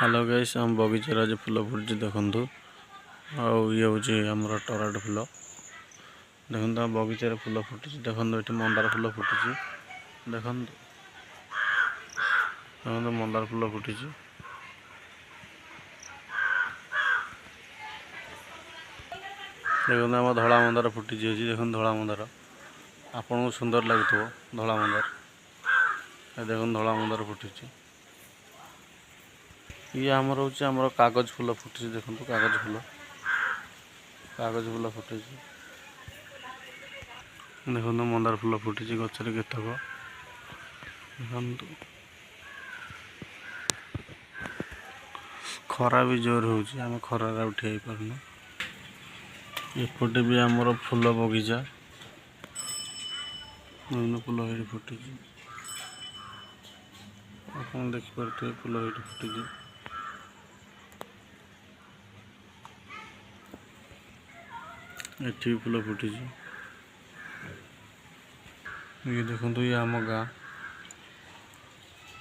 Hello guys आम बगीचार आज फुल फुटी देखु ये हूँ आमर टराट फुल देखो आम बगीचार फुल फुटी देखो ये मंदार फुल फुटी देखो मंदार फुल फुटी देखो आम धला मंदार फुटी देखो धला मंदार आपन को सुंदर लगुव धला मंदार देखो धला मंदार फुटी ये आमर हूँ आमर कागज फुल फुटी देखो कागज फुल फुटी देखो मंदार फुल फुटी गचर केतक देखु खरा भी जोर हो खरार उठी पारना एपटे भी आमर फुल बगीचा विभिन्न फुल ये फुटी आप देखिपे फुल ये फुटी एठी फुल फुटी ये देखो ये आम गाँ।